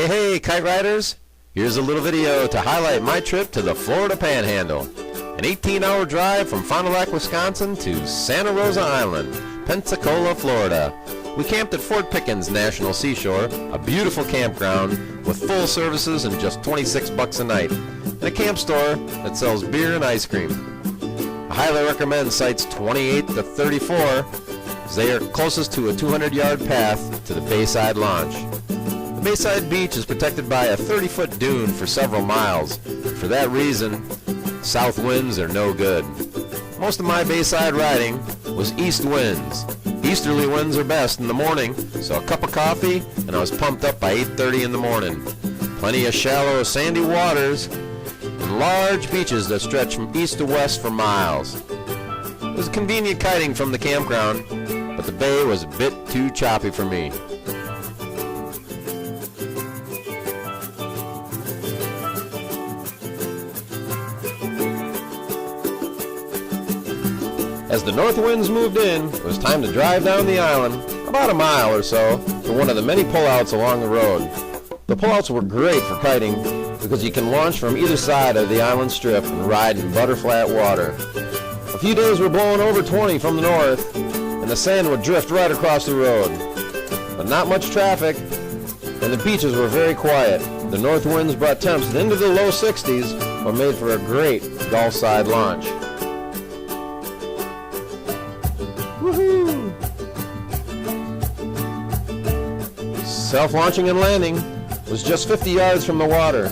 Hey, kite riders! Here's a little video to highlight my trip to the Florida Panhandle. An 18-hour drive from Fond du Lac, Wisconsin to Santa Rosa Island, Pensacola, Florida. We camped at Fort Pickens National Seashore, a beautiful campground with full services and just $26 a night, and a camp store that sells beer and ice cream. I highly recommend sites 28 to 34 as they are closest to a 200-yard path to the Bayside Launch. The Bayside Beach is protected by a 30-foot dune for several miles. For that reason, south winds are no good. Most of my Bayside riding was east winds. Easterly winds are best in the morning, so a cup of coffee and I was pumped up by 8:30 in the morning. Plenty of shallow, sandy waters and large beaches that stretch from east to west for miles. It was convenient kiting from the campground, but the bay was a bit too choppy for me. As the north winds moved in, it was time to drive down the island, about a mile or so, to one of the many pullouts along the road. The pullouts were great for kiting because you can launch from either side of the island strip and ride in butterflat water. A few days were blowing over 20 from the north, and the sand would drift right across the road. But not much traffic, and the beaches were very quiet. The north winds brought temps into the low 60s, but made for a great Gulf side launch. Woohoo! Self-launching and landing was just 50 yards from the water.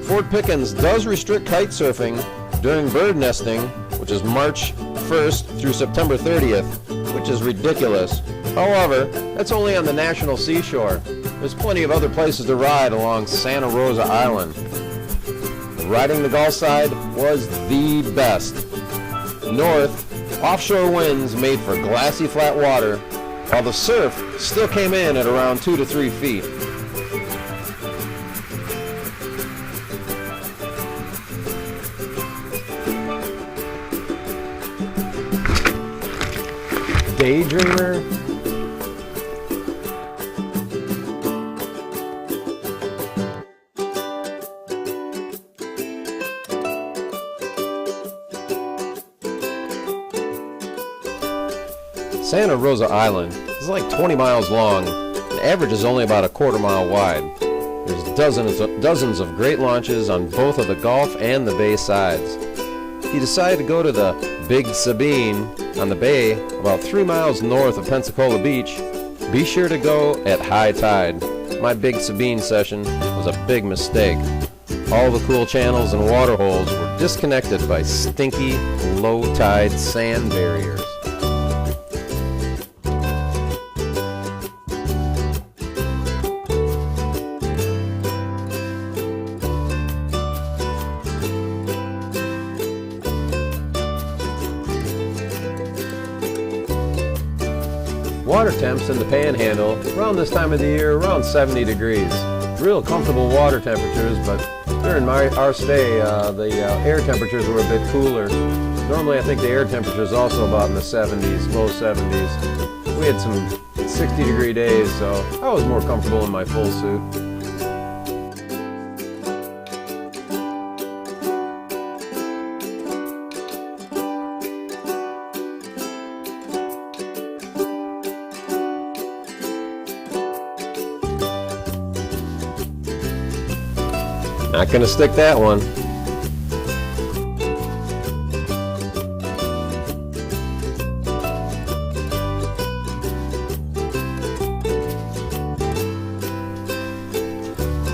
Fort Pickens does restrict kite surfing during bird nesting, which is March 1st through September 30th, which is ridiculous. However, that's only on the national seashore. There's plenty of other places to ride along Santa Rosa Island. Riding the Gulf side was the best. North, offshore winds made for glassy flat water, while the surf still came in at around 2 to 3 feet. Daydreamer. Santa Rosa Island is like 20 miles long. The average is only about a quarter mile wide. There's dozens of great launches on both of the Gulf and the bay sides. If you decide to go to the Big Sabine on the bay, about 3 miles north of Pensacola Beach, be sure to go at high tide. My Big Sabine session was a big mistake. All the cool channels and water holes were disconnected by stinky, low tide sand barriers. Water temps in the Panhandle around this time of the year around 70 degrees. Real comfortable water temperatures, but during our stay the air temperatures were a bit cooler. Normally I think the air temperature is also about in the 70s, low 70s. We had some 60-degree days, so I was more comfortable in my full suit. Not gonna stick that one.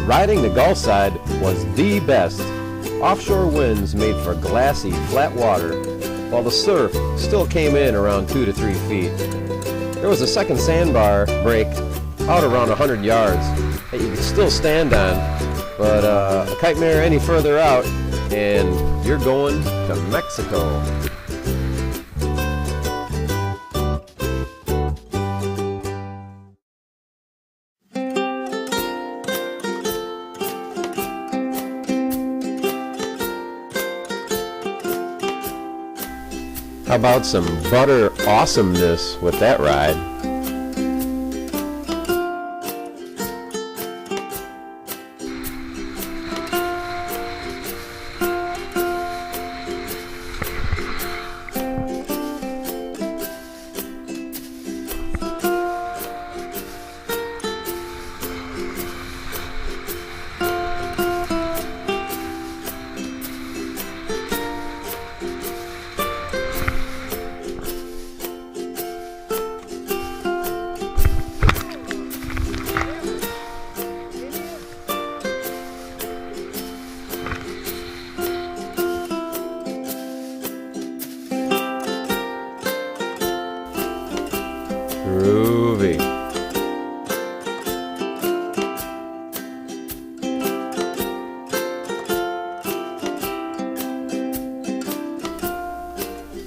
Riding the Gulf side was the best. Offshore winds made for glassy, flat water, while the surf still came in around 2 to 3 feet. There was a second sandbar break out around 100 yards that you could still stand on, but a kite mare any further out and you're going to Mexico. How about some butter awesomeness with that ride?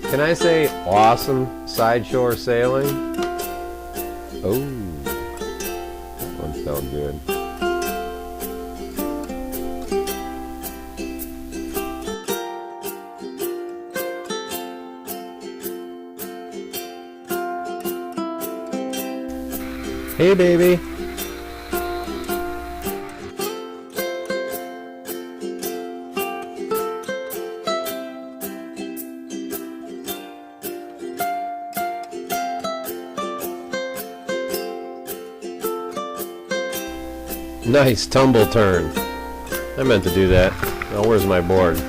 Can I say awesome sideshore sailing? Oh, that one felt good. Hey, baby. Nice tumble turn. I meant to do that. Oh, where's my board?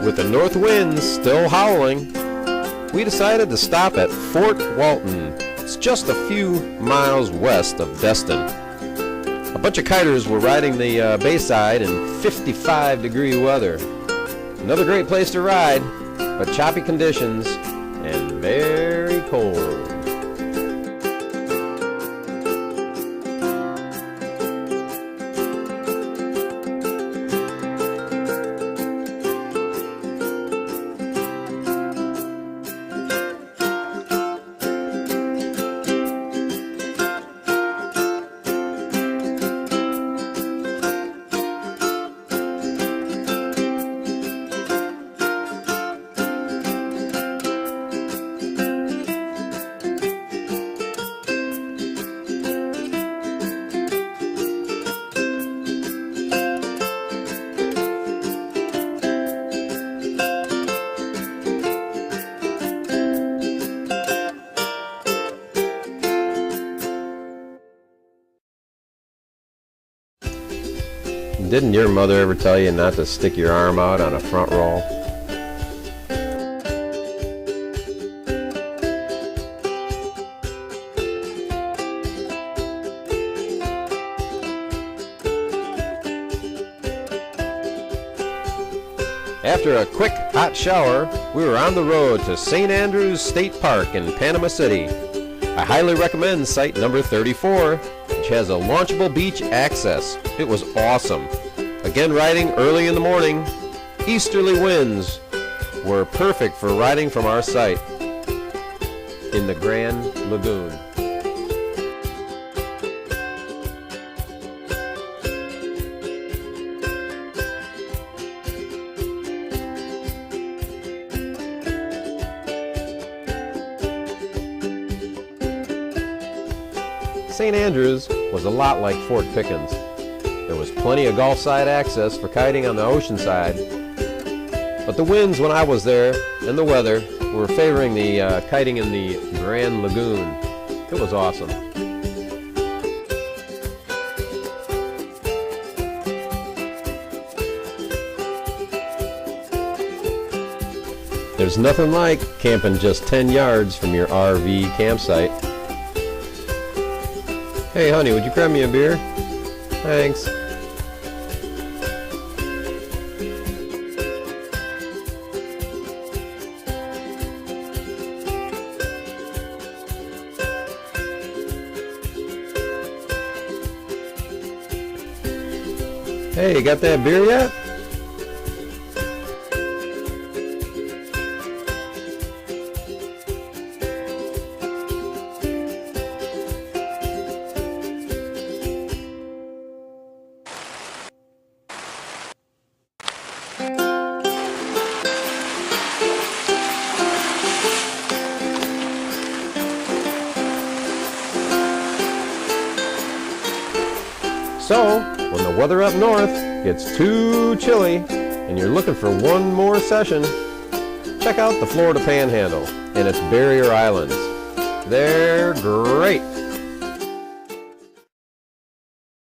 With the north winds still howling, we decided to stop at Fort Walton. It's just a few miles west of Destin. A bunch of kiters were riding the bayside in 55-degree weather. Another great place to ride, but choppy conditions and very cold. Didn't your mother ever tell you not to stick your arm out on a front roll? After a quick hot shower, we were on the road to St. Andrews State Park in Panama City. I highly recommend site number 34, which has a launchable beach access. It was awesome. Again, riding early in the morning, easterly winds were perfect for riding from our site in the Grand Lagoon. St. Andrews was a lot like Fort Pickens. There was plenty of Gulf side access for kiting on the ocean side, but the winds when I was there and the weather were favoring the kiting in the Grand Lagoon. It was awesome. There's nothing like camping just 10 yards from your RV campsite. Hey honey, would you grab me a beer? Thanks. Hey, you got that beer yet? So, when the weather up north gets too chilly and you're looking for one more session, check out the Florida Panhandle and its barrier islands. They're great.